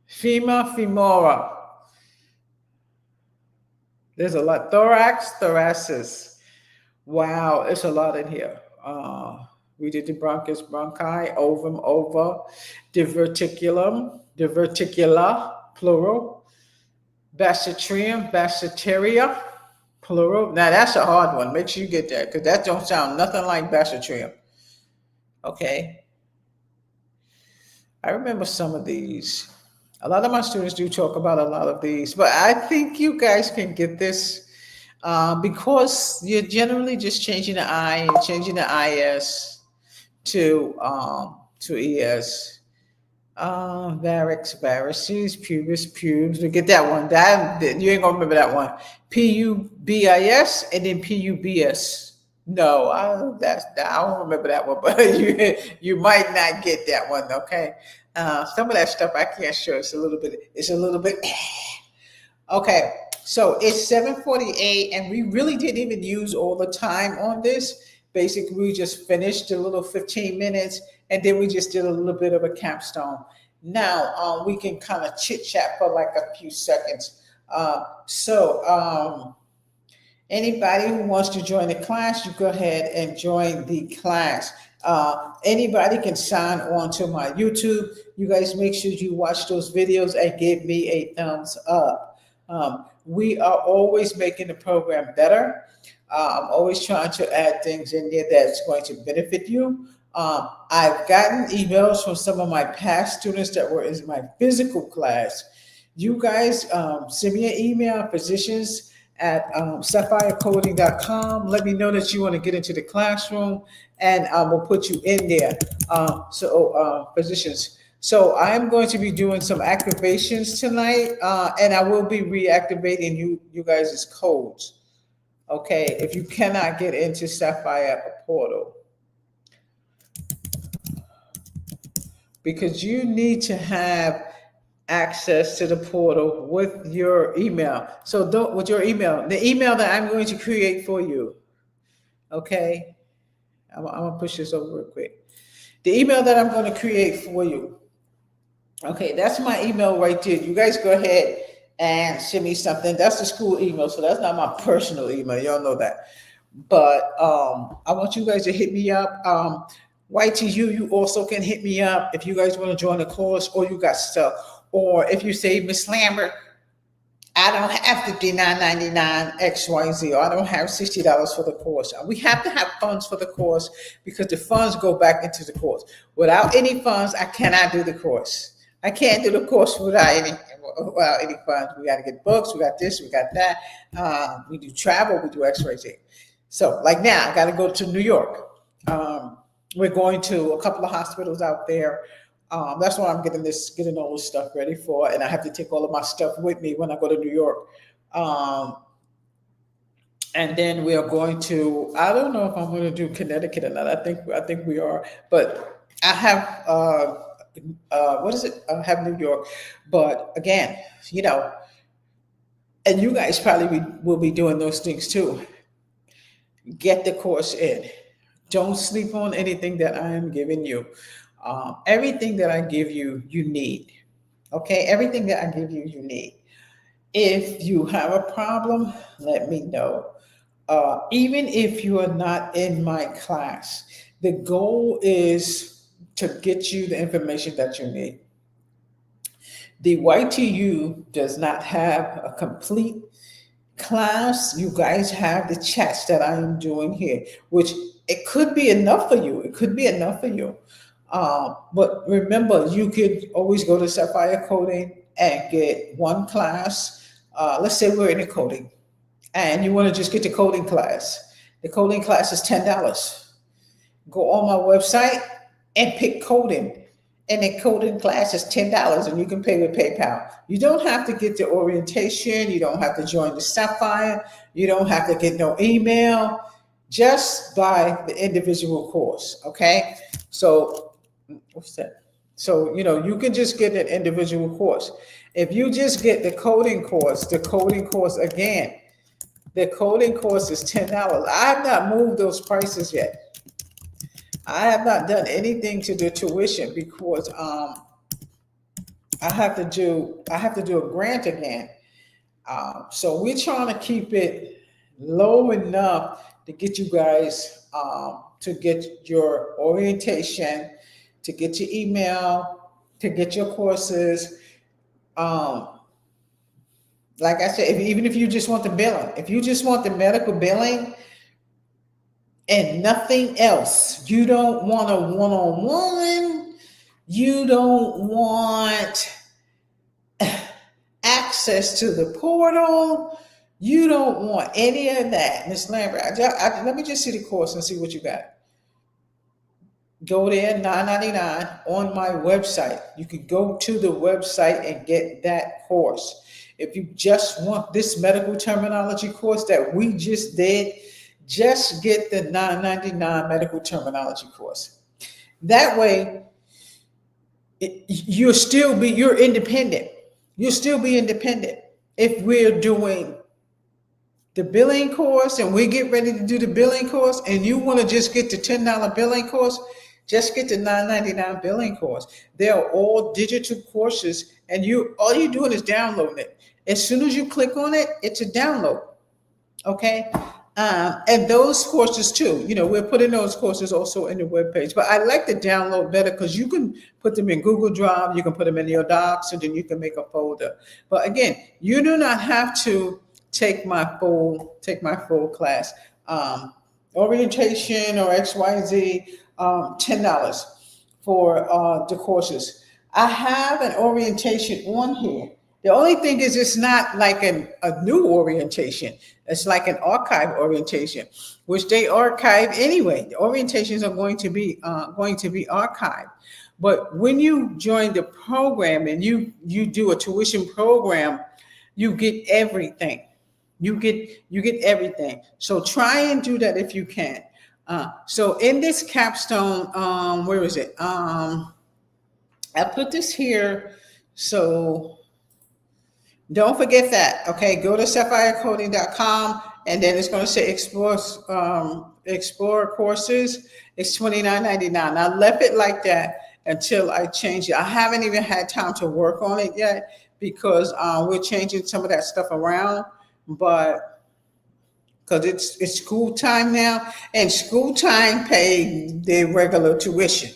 femur, femora. There's a lot. Thorax, thoracis. Wow, it's a lot in here. We did the bronchus, bronchi, ovum, ova, diverticulum, diverticula, plural, basatrium, basiteria, plural. Now that's a hard one. Make sure you get that because that don't sound nothing like basatrium. Okay. I remember some of these. A lot of my students do talk about a lot of these, but I think you guys can get this because you're generally just changing the I and changing the IS to ES. Varix, varices, pubis, pubes. We get that one. That you ain't gonna remember that one. PUBIS and then PUBS. No, I don't remember that one, but you might not get that one. Okay, some of that stuff I can't show. It's a little bit. Okay, so it's 7:48, and we really didn't even use all the time on this. Basically, we just finished a little 15 minutes, and then we just did a little bit of a capstone. Now we can kind of chit chat for like a few seconds. Anybody who wants to join the class, you go ahead and join the class. Anybody can sign on to my YouTube. You guys make sure you watch those videos and give me a thumbs up. We are always making the program better. I'm always trying to add things in there that's going to benefit you. I've gotten emails from some of my past students that were in my physical class. You guys send me an email, physicians at sapphirephysiciancoding.com. Let me know that you want to get into the classroom, and I will put you in there. Physicians. So I'm going to be doing some activations tonight, and I will be reactivating you guys' codes. Okay, if you cannot get into Sapphire Portal, because you need to have access to the portal with your email. So with your email, the email that I'm going to create for you. Okay, I'm gonna push this over real quick. The email that I'm going to create for you. Okay, that's my email right there. You guys go ahead and send me something. That's the school email, so that's not my personal email. Y'all know that. But I want you guys to hit me up. YTU, you also can hit me up if you guys want to join the course or you got stuff. Or if you say, Miss Lambert, I don't have $59.99 XYZ, or I don't have $60 for the course. We have to have funds for the course because the funds go back into the course. Without any funds, I cannot do the course. I can't do the course without any funds. We got to get books, we got this, we got that. We do travel, we do XYZ. So, like now, I got to go to New York. We're going to a couple of hospitals out there. That's why I'm getting all this stuff ready for, and I have to take all of my stuff with me when I go to New York. And then we are going to, I don't know if I'm going to do Connecticut or not. I think we are, but I have, I have New York, but again, and you guys probably will be doing those things too. Get the course in. Don't sleep on anything that I am giving you. Everything that I give you, you need. Okay? Everything that I give you, you need. If you have a problem, let me know. Even if you are not in my class, the goal is to get you the information that you need. The YTU does not have a complete class. You guys have the chats that I am doing here, which it could be enough for you. It could be enough for you. But remember, you could always go to Sapphire Coding and get one class. Let's say we're in a coding and you want to just get the coding class. The coding class is $10. Go on my website and pick coding. And the coding class is $10 and you can pay with PayPal. You don't have to get the orientation. You don't have to join the Sapphire. You don't have to get no email. Just buy the individual course, okay? So, what's that? So, you can just get an individual course. If you just get the coding course again, the coding course is $10. I have not moved those prices yet. I have not done anything to the tuition because I have to do a grant again. So we're trying to keep it low enough to get you guys to get your orientation, to get your email, to get your courses. Like I said, even if you just want the billing, if you just want the medical billing and nothing else, you don't want a one-on-one, you don't want access to the portal, you don't want any of that, Miss Lambert. Let me just see the course and see what you got. Go there, $9.99 on my website. You can go to the website and get that course. If you just want this medical terminology course that we just did, just get the $9.99 medical terminology course. That way, you're independent. You'll still be independent. If we're doing the billing course and we get ready to do the billing course and you want to just get the $10 billing course, just get the $9.99 billing course. They're all digital courses and all you're doing is downloading it. As soon as you click on it, it's a download. Okay? And those courses too, we're putting those courses also in the webpage. But I like the download better because you can put them in Google Drive, you can put them in your docs, and then you can make a folder. But again, you do not have to take my full class. Orientation or XYZ, $10 for the courses. I have an orientation on here. The only thing is it's not like a new orientation. It's like an archive orientation, which they archive anyway. The orientations are going to be archived. But when you join the program and you do a tuition program, you get everything. You get everything. So try and do that if you can. So in this capstone, where is it? I put this here. So don't forget that. Okay, go to sapphirecoding.com and then it's going to say explore courses. It's $29.99. I left it like that. until I change it. I haven't even had time to work on it yet because we're changing some of that stuff around, but because it's school time now, and school time pay their regular tuition.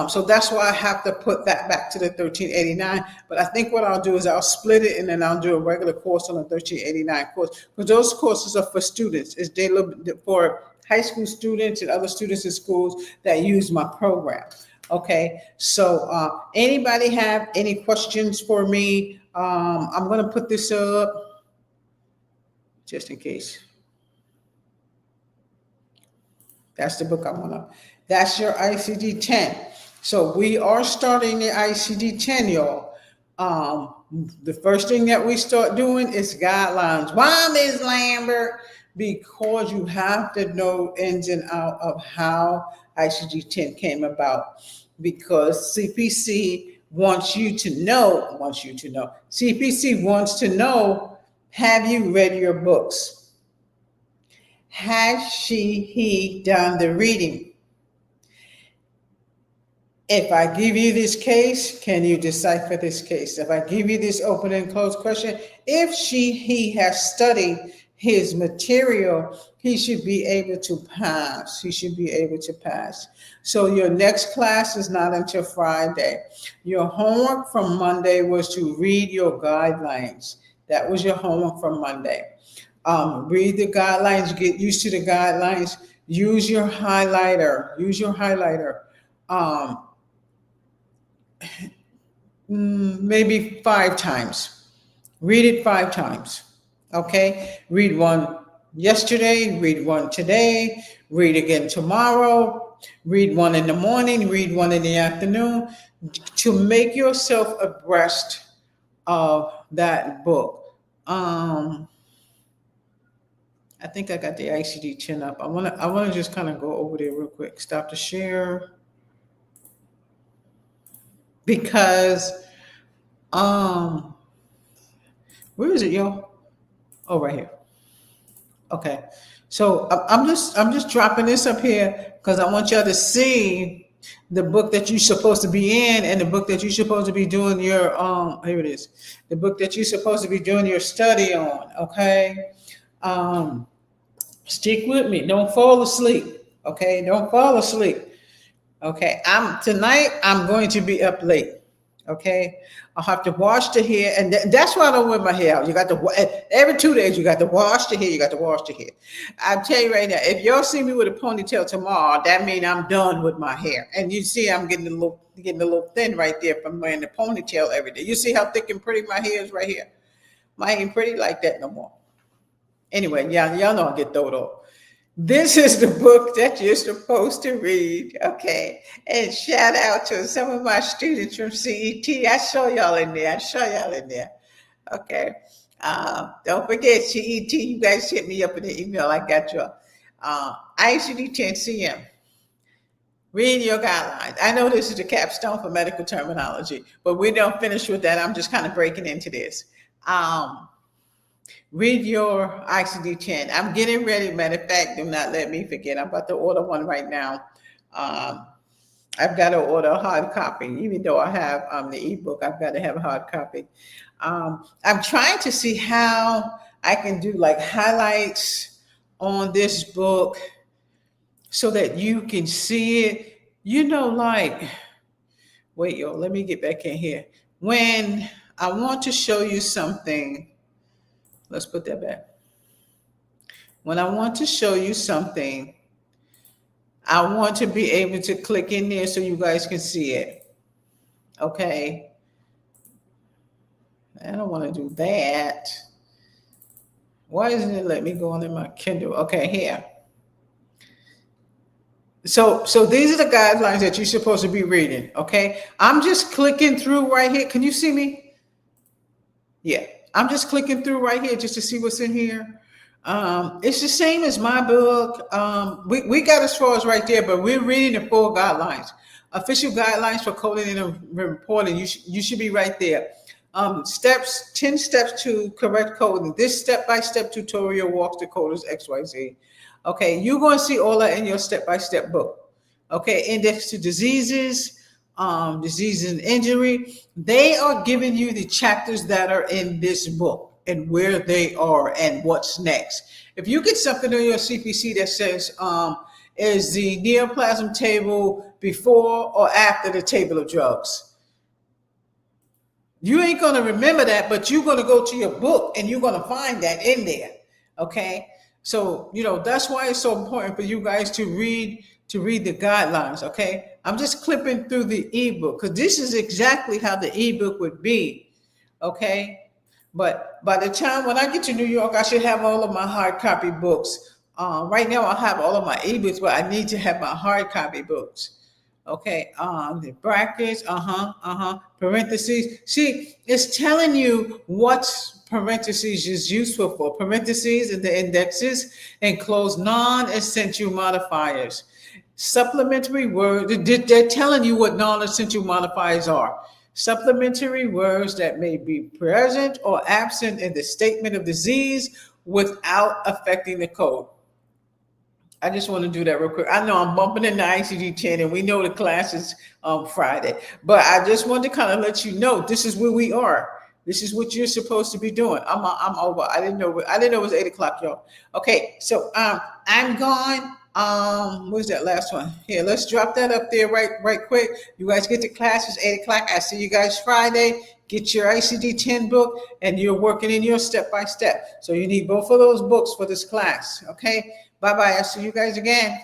So that's why I have to put that back to the 1389. But I think what I'll do is I'll split it and then I'll do a regular course on the 1389 course, because those courses are for students. It's they look for high school students and other students in schools that use my program. Okay, so anybody have any questions for me? I'm going to put this up just in case. That's the book I want to. That's your ICD-10. So we are starting the ICD-10, y'all. The first thing that we start doing is guidelines. Why, Ms. Lambert? Because you have to know ins and out of how ICD-10 came about. Because CPC wants you to know. CPC wants to know, have you read your books? Has he done the reading? If I give you this case, can you decipher this case? If I give you this open and closed question, if he has studied his material, he should be able to pass. So your next class is not until Friday. Your homework from Monday was to read your guidelines. That was your homework from Monday. Read the guidelines, get used to the guidelines, use your highlighter. Maybe 5 times. Read it 5 times. Okay? Read one yesterday, read one today, read again tomorrow, read one in the morning, read one in the afternoon, to make yourself abreast of that book. I think I got the ICD-10 up. I wanna just kind of go over there real quick. Stop the share. Because where is it, y'all? Oh, right here. Okay. So I'm just dropping this up here because I want y'all to see the book that you're supposed to be in and the book that you're supposed to be doing your here it is. The book that you're supposed to be doing your study on, okay? Stick with me. Don't fall asleep. Okay? Don't fall asleep. Okay, tonight I'm going to be up late. Okay, I'll have to wash the hair, and that's why I don't wear my hair out. You got to every 2 days. You got to wash the hair. I'll tell you right now, if y'all see me with a ponytail tomorrow, that means I'm done with my hair. And you see, I'm getting a little thin right there from wearing the ponytail every day. You see how thick and pretty my hair is right here. Mine ain't pretty like that no more. Anyway, y'all know I get throwed off. This is the book that you're supposed to read, okay? And shout out to some of my students from CET. I saw y'all in there. Okay. Don't forget CET. You guys hit me up in the email. I got your ICD-10-CM. Read your guidelines. I know this is the capstone for medical terminology, but we don't finish with that. I'm just kind of breaking into this. Read your ICD-10. I'm getting ready. Matter of fact, do not let me forget. I'm about to order one right now. I've got to order a hard copy. Even though I have the ebook, I've got to have a hard copy. I'm trying to see how I can do like highlights on this book so that you can see it. You know, like, wait, yo, let me get back in here. When I want to show you something, let's put that back. When I want to show you something, I want to be able to click in there so you guys can see it. Okay. I don't want to do that. Why isn't it let me go on in my Kindle? Okay, here. So these are the guidelines that you're supposed to be reading. Okay. I'm just clicking through right here. Can you see me? Yeah. I'm just clicking through right here just to see what's in here. It's the same as my book. We got as far as right there, but we're reading the full guidelines. Official guidelines for coding and reporting. You should be right there. 10 steps to correct coding. This step-by-step tutorial walks the coders XYZ. Okay, you're going to see all that in your step-by-step book. Okay, index to diseases. disease and injury. They are giving you the chapters that are in this book and where they are and what's next. If you get something on your CPC that says, is the neoplasm table before or after the table of drugs? You ain't going to remember that, but you're going to go to your book and you're going to find that in there. Okay. So, that's why it's so important for you guys to read the guidelines. Okay. I'm just clipping through the ebook because this is exactly how the ebook would be. Okay. But by the time when I get to New York, I should have all of my hard copy books. Right now I have all of my ebooks, but I need to have my hard copy books. Okay, the brackets, parentheses. See, it's telling you what parentheses is useful for. Parentheses and the indexes enclose non-essential modifiers. Supplementary words, they're telling you what non-essential modifiers are. Supplementary words that may be present or absent in the statement of disease without affecting the code. I just want to do that real quick. I know I'm bumping into ICD-10 and we know the class is Friday, but I just wanted to kind of let you know this is where we are. This is what you're supposed to be doing. I'm over. I didn't know it was 8 o'clock, y'all. Okay, so I'm gone. Where's that last one? Here, let's drop that up there right quick. You guys get to class. It's 8 o'clock. I see you guys Friday. Get your ICD-10 book, and you're working in your step-by-step. So you need both of those books for this class. Okay. Bye-bye. I'll see you guys again.